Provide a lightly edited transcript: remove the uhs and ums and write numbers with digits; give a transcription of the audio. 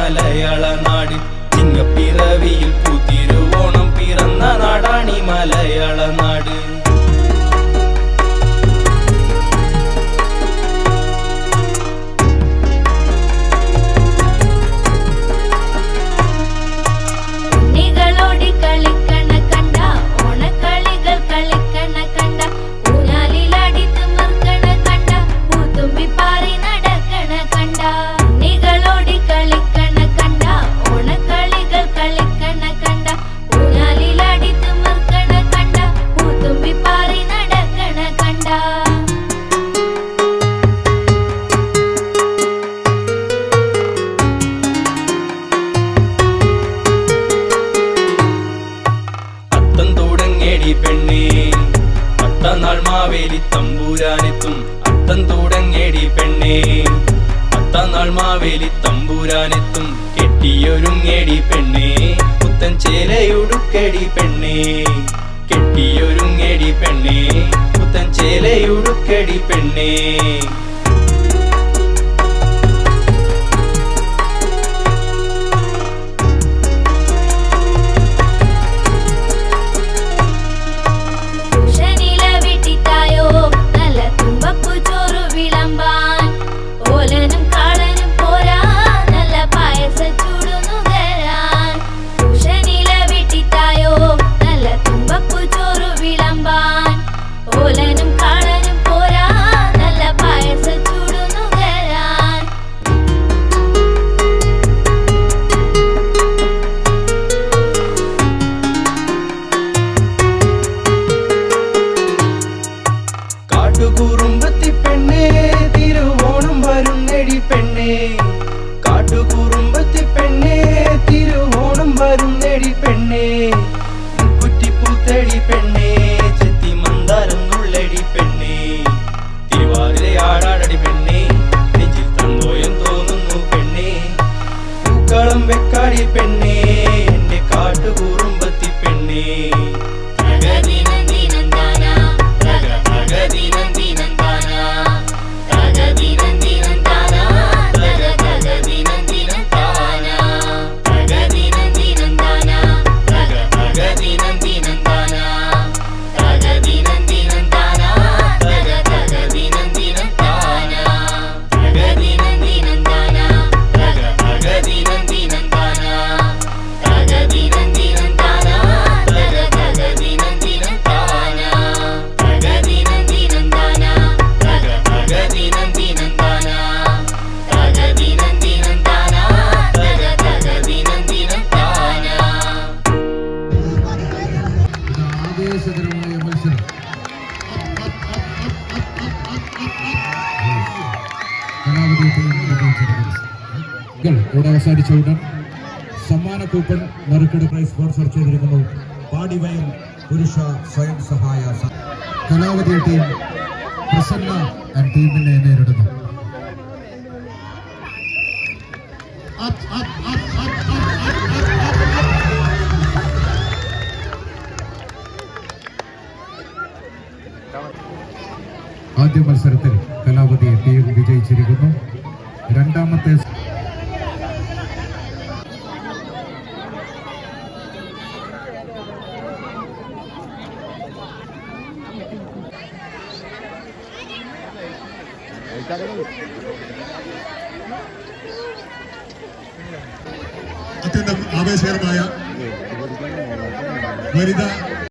മലയാള നാട്. ചിങ്ങപ്പിറവിയിൽ പുതിരുവോണം പിറന്ന നാടാണി മലയാള നാട്. പെണ്ണേ പത്തനാൾ മാവേലി തമ്പൂരാനെത്തും. അത്തം തുടങ്ങേടി പെണ്ണേ പത്തനാൾ മാവേലി തമ്പൂരാനെത്തും. കെട്ടിയൊരുങ്ങേടി പെണ്ണേ പുത്തൻ ചേലയുടുക്കടി പെണ്ണേ. കെട്ടിയൊരുങ്ങേടി പെണ്ണേ പുത്തൻ ചേലയുടുക്കടി പെണ്ണേ. കാട്ടുകുറുമ്പത്തി പെണ്ണേ തിരുവോണം വരുന്നെടി പെണ്ണേ. കാട്ടുകുറുമ്പത്തി പെണ്ണേ തിരുവോണം വരുന്നെടി പെണ്ണേ. കുറ്റിപ്പൂത്തടി പെണ്ണേ ചെത്തി മന്ദാരം നുള്ളടി പെണ്ണേ. തിരുവാതിരയാടാടടി പെണ്ണേ നെഞ്ചിൽ തന്തോയം തോന്നുന്നു പെണ്ണേ. പൂക്കളം വെക്കാടി പെണ്ണേ എന്റെ കാട്ടുകുറുമ്പത്തി പെണ്ണേ. അവസാനിച്ച ഉടൻ സമ്മാന കൂപ്പൺ നറുക്കെടുപ്പ് സ്പോൺസർ ചെയ്തിരിക്കുന്നു പാടിവയൽ പുരുഷ സ്വയം സഹായ കലാവതി ടീം പ്രസന്ന ആൻഡ് ടീമിനെ നേരിടുന്നു. ആദ്യ മത്സരത്തിൽ കലാവതി ടീം വിജയിച്ചിരിക്കുന്നു. രണ്ടാമത്തെ അത്യന്തം ആവേശകരമായ വനിതാ